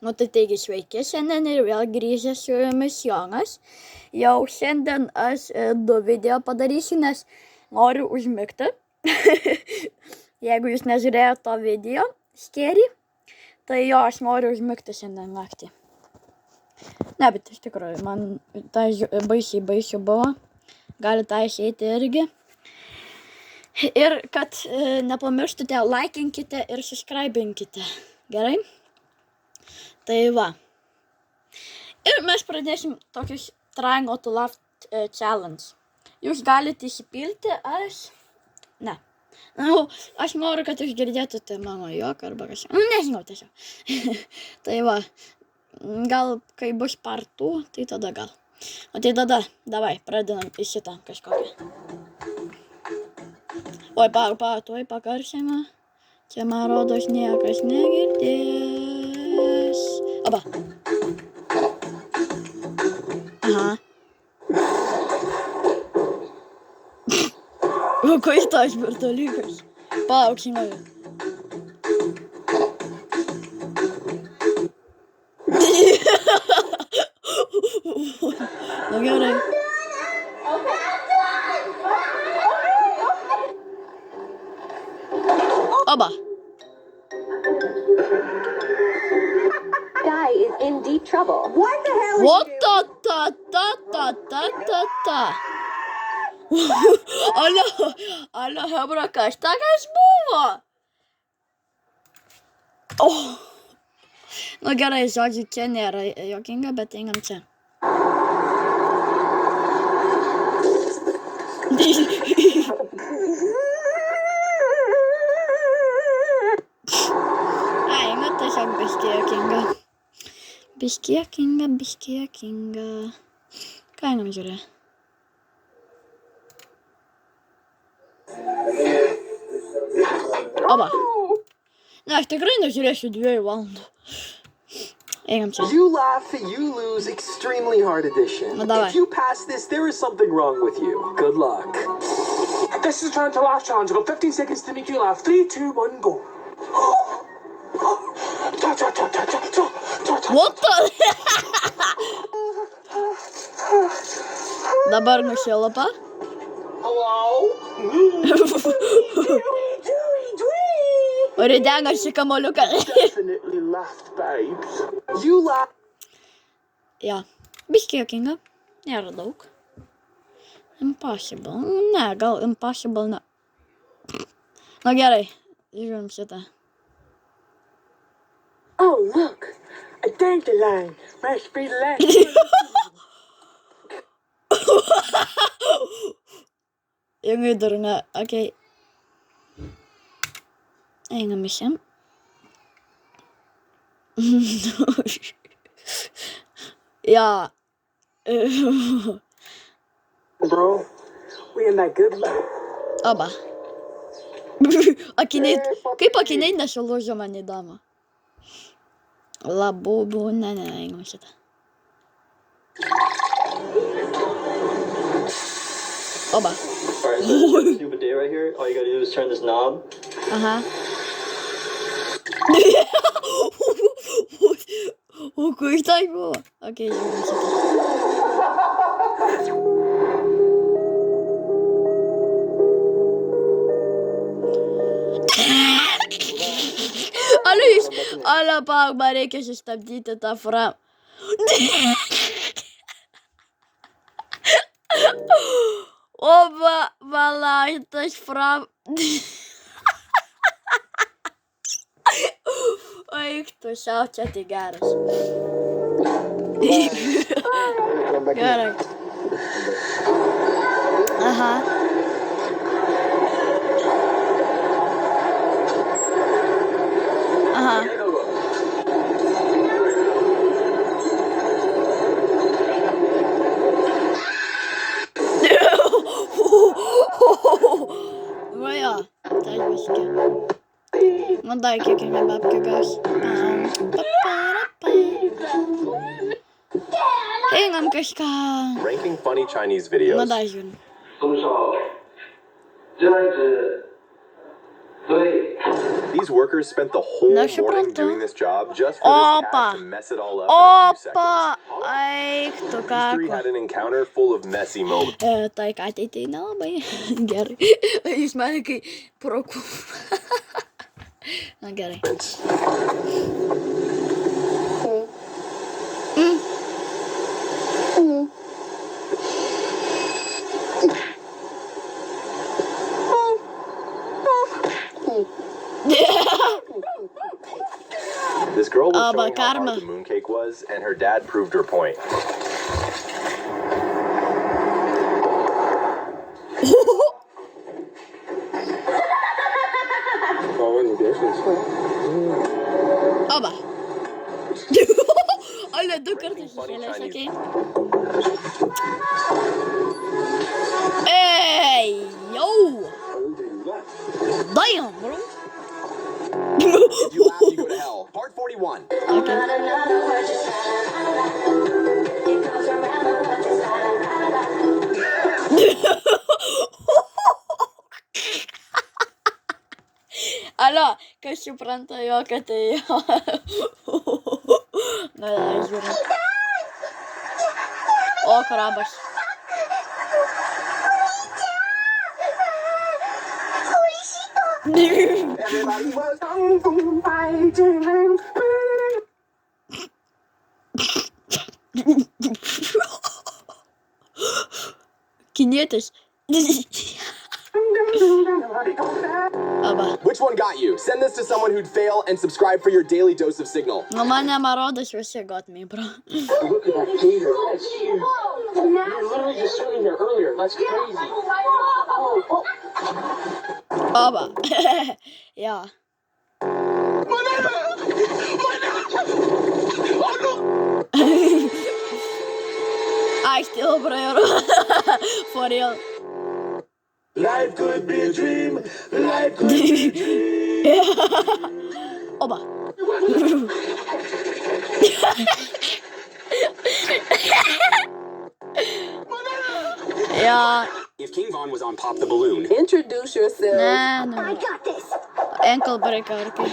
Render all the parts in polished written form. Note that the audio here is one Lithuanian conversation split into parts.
Nu tai taigi sveiki šiandien ir vėl grįžęs su jumis Jonas. Jau šiandien aš 2 video padarysiu, nes noriu užmigti. Jeigu jūs nežiūrėjote to video, skėrį, tai jo, aš noriu užmigti šiandien naktį. Ne, bet iš tikrųjų, man tai baisiai buvo. Galite išeiti irgi. Ir kad nepamirštumėte, laikinkite ir subscribinkite. Gerai? Tai va. Ir mes pradėsim tokius Triangle to Love challenge. Jūs galite įsipilti, ne. Nu, aš noriu, kad jūs girdėtumėte mano juoką arba kažką. Nu, nežinau tiesiog. Tai va. Gal kai bus part 2, tai tada gal. O tai tada, davai, pradedam į šitą kažkokią. Oi, tuoj pakarsime. Čia man rodos niekas negirdės. Oba. Aha. O, kas tas per dalykas? Paauksinau. Nu gerai. Oba. Guy is in deep trouble. What the hell is What you? ta. Alio, hebra, kas takas buvo? Oh. Nu gerai, žodžiu, čia nėra juokinga, bet einam čia. Ai, nu tiesiog biškį juokinga. Biškį juokinga. Ką einam žiūrė? Oba. Ne, aš tikrai nežiūrėsiu 2 valandų. Einam čia. You laugh, you lose extremely hard edition. No, dawaj. If you pass this, there is something wrong with you. Good luck. This is trying to laugh challenge. I've got 15 seconds to make you laugh. 3, 2, 1, go. What the? Dabar nušilapa. Hello? Ridegasi kamoliuką. Definitely laughed, babes. You laugh. Jo. Biškį juokinga. Nėra daug. Impossible. Ne, gal impossible ne. Nu gerai. Žiūrim šitą. Oh, look. A dandelion. Must be left. Jungai dar ne. Okei. Einam iš čia. Ja. Bro, we in that good life. Oba. Akiniai. Kaip akiniai nesulūžo, man įdomu. Labubu, ne, einam šitą. Oba. Alright, so this stupid day right here, all you gotta do is turn this knob. Aha. O, kur tai buvo? Okei, žiūrim šitą. Alio, palauk, man reikia sustabdyti tą fram. O, palauk, tas fram. O, eik tu sau, čia tai geras. Gerai. Aha. Aha. Va jo, tai biškį. Man dar kiekvienai babkių gaus. Einam kažką. Ranking funny Chinese videos. Man dar žiūrim. 松少，这样子，对。These workers spent the whole Naši morning pronto. doing this job just for this Opa. cat to mess it all up in a few Opa! seconds. Eik, tu These three kako. had an encounter full of messy moments. Tai ką ateitai nelabai gerai. Jis mane kai prokų. Na gerai. This girl was But showing how karma. hard the mooncake was, and her dad proved her point. Oba. Ale du kartus išėlės, okei. Ey, yo! Damn, bro. If you laugh, you go to hell. Part 41. Alio, kas supranta jo, kad tai jo. Na, žiūrėjau. O, krabas. Everybody was kung fu fighting. Kinietis. Oba. Which one got you? Send this to someone who'd fail and subscribe for your daily dose of signal. Nu, man nemarodas visi got me, bro. Look at that gator. That's huge. You were literally just swimming there earlier. That's crazy. Oba. Ja. Ai, still, bro. For real. Life could be a dream. Life could be a dream. Oba. Ja. If King Von was on Pop the Balloon, Introduce yourself. Ne, nu. Ankle breaker, okay.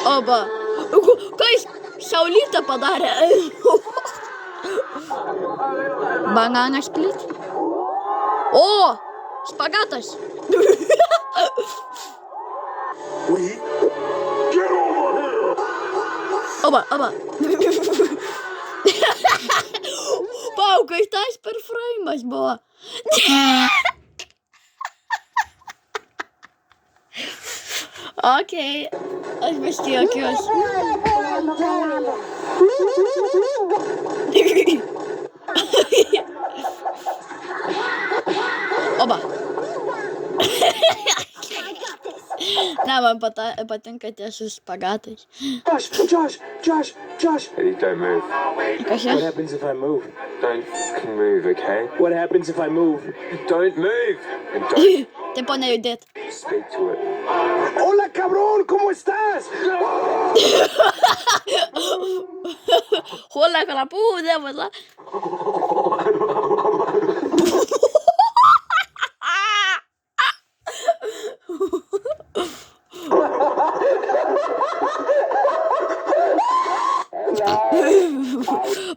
Oba. Ką jis saulytą padarė? Bananas split. O, spagatas. Oba, oba. Pau, kai tas per fraimas buvo. Okei, aš vis juokiuosi. Oba. Ne, man patinka tie su spagatais. Josh. Eddie, don't move. Kas What čia? happens if I move? Don't fucking move, okay? What happens if I move? Don't move! And don't Tipo nejudėt. speak to it. Hola, cabrón, ¿cómo estás? Hola, crapúde, ¿verdad?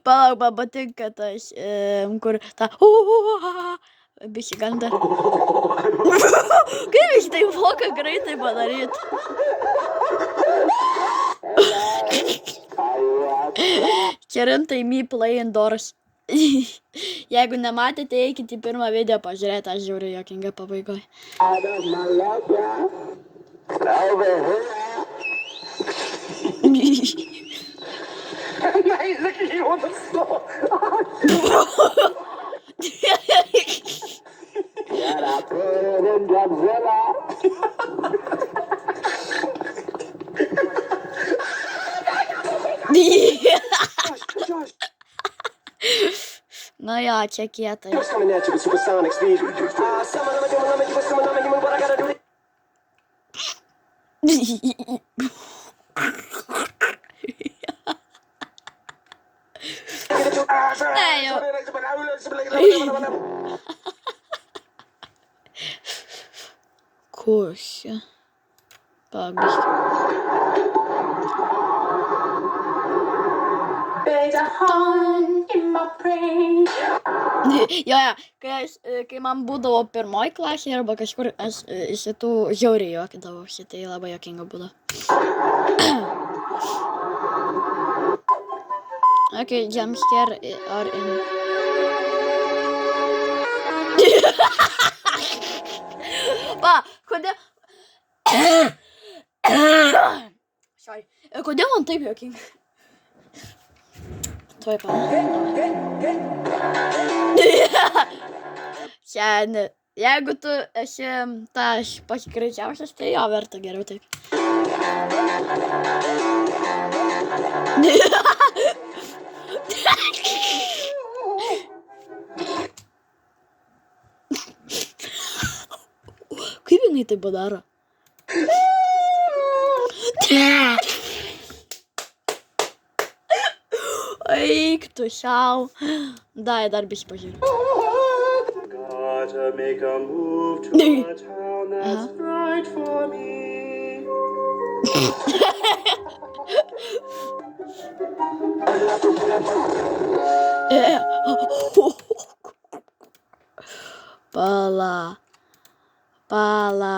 Palauk, man patinka tas, kur ta... Bišį ganda. Kaip iš tai moka greitai padaryti? Čia rimtai me play indoors. Jeigu nematėte, eikite į pirmą video pažiūrėti, aš žiūriu juokingą pabaigoj. Hey, look at you on the floor. Josh. Nu jo, čia kietai. Just coming at you with supersonic speed. You what I gotta do. Кося. Так, без... There's a haunt in my brain. Kai man būdavo pirmoji klasė arba kažkur, aš iš šitų žiauriai juokindavausi, tai labai juokinga būdavo. Okay, jump scare are in. Pa, kodėl... Sorry. Kodėl man taip juokinga? Tuoj pa. Šiandien. Jeigu tu esi tas pats greičiausias, tai jo verta geriau taip. Kaip jinai tai padaro? Eik tu sau. Dai, dar biškį pažiūrėjau. Gotta make a move to a town that's right for me. Pala. Pala.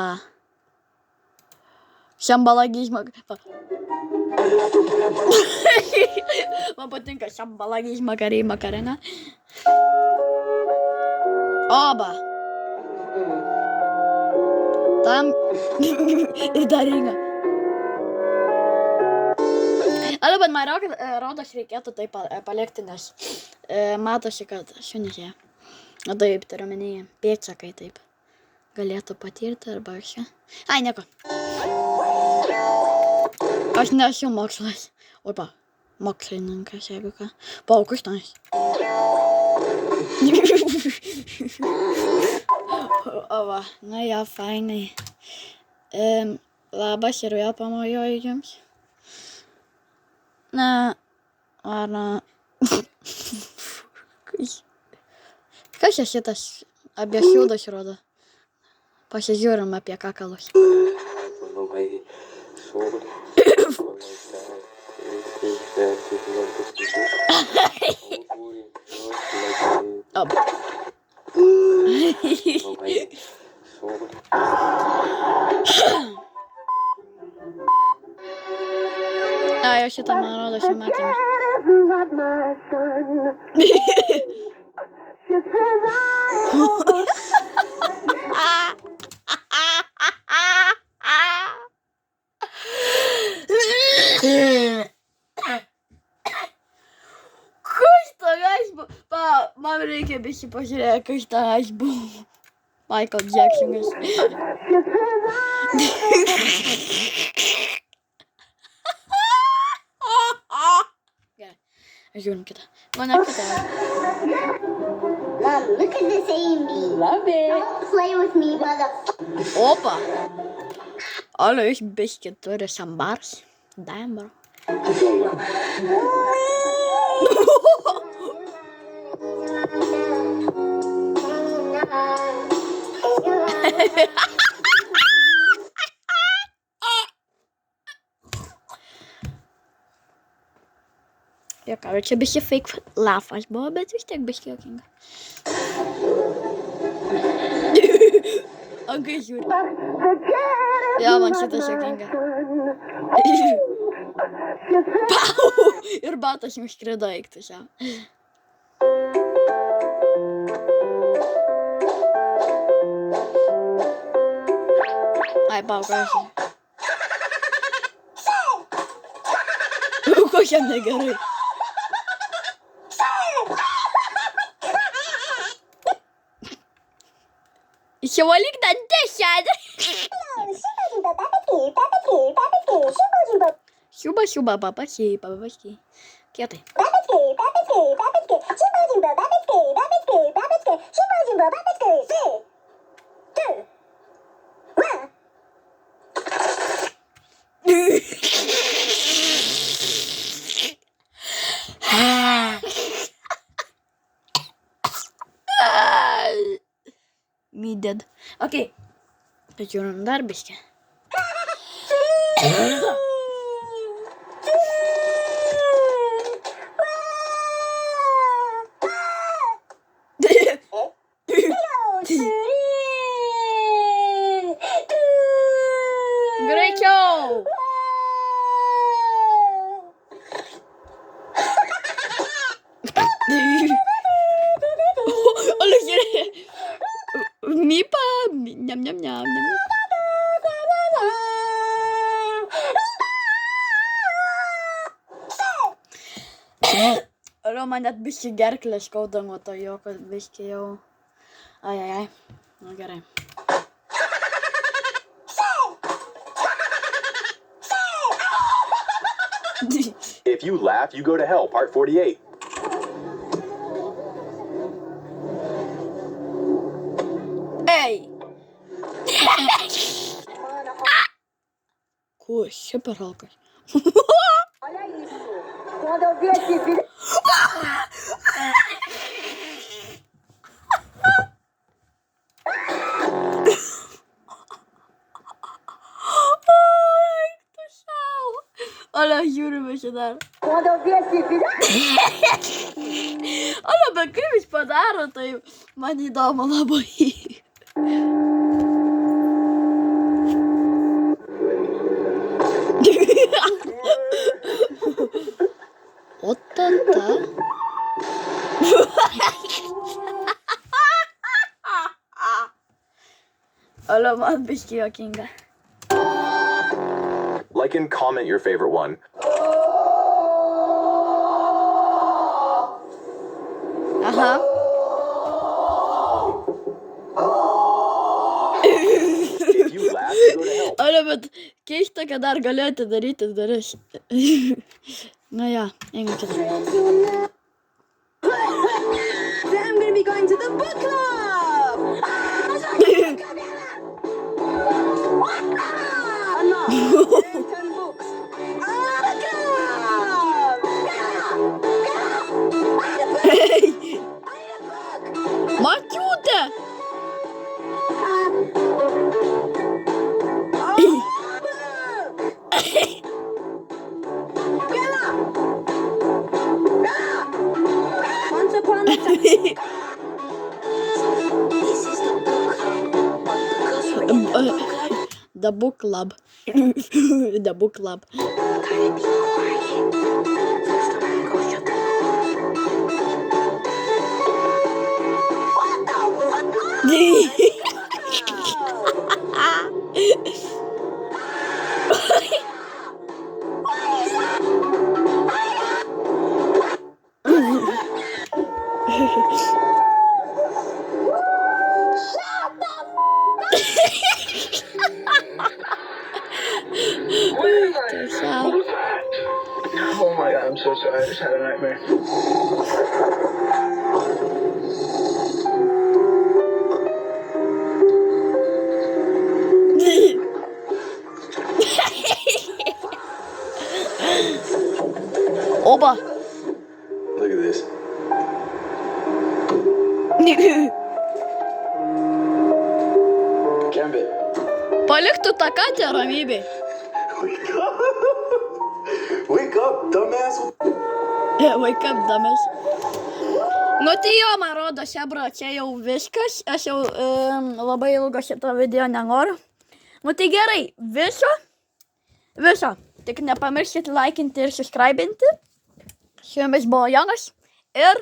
Šambalagizmo. Man patinka šambalagizmo kariai makarena. Oba. Tam. Ir dar ringa. Bet man rodos reikėtų tai palikti, nes matosi, kad šunys jie. Taip, turiu omenyje, pėdsakai taip. Galėtų patirti arba čia. Ai, nieko. Aš nesu mokslas. Opa, mokslininkas, jeigu ką. Paukus tenais. O va, na jo, fainai. Labas ir vėl pamojuoju jums. Na, ar... Kas čia šitas abėsiūdas rodo? Pasižiūrim apie kakalus. Ai, aš šitą, man rodo, šį matymą. Kas tenais buvo? Man reikia biškį pažiūrėti, kas tenais buvo. Michael Jacksonas. Gerai, žiūrim kitą. Mane kitą. Mom, look at this Amy. Love it. Don't play with me, motherfucker. Opa! Ale iš biškį turi sambars. Damn, bro. Ja, короче, biškį fake laugh buvo, bet vis tiek biškį juokinga. O kai žiūri. Ja, man šitas juokinga. Pau! Ir batas nuskrido, eik tu šią. Ai, pau, prašau. Kokiam negerai. Išsivalyk dantis šiandien. Šiuba, šiuba, papačiai, papačiai. Kietai. Me dead. Okay. Pažiūrim dar biškį. Greičiau! Ole, gerai. Mypa. Niam, niam, niam, niam. Alo, man net biškį gerklę skauda nuo to jo, kad biškį jau... Ai. Nu, gerai. If you laugh, you go to hell, part 48. Ei! Ko, čia per alkas? Olha, juro, vai te dar. Quando eu vi esse vídeo. Olha, bet kaip jis padaro, tai man įdomu labai. O tada... Olha, man biškį juokinga. Like and comment your favorite one. Aha. If you laugh, you go to hell. Olha, bet keista, kad dar galėjote daryti duris. Na ja, einam kitą. I'm gonna be going to the book club. Enough. 10 books. Mačiūtė! Once upon a time. This is the The book club. The book club. Oh my god, I'm so sorry. I just had a nightmare. Oba! Look at this. Gambit. Paliktų tą katę ramybėj. Wake up. Wake up, dumbass. Wake up, damas. Nu tai jo, man rodo, šebra, čia jau viskas. Aš jau labai ilgo šito video nenoriu. Nu tai gerai, viso. Tik nepamirškit laikinti ir subscribinti. Su jumis buvo Jonas ir...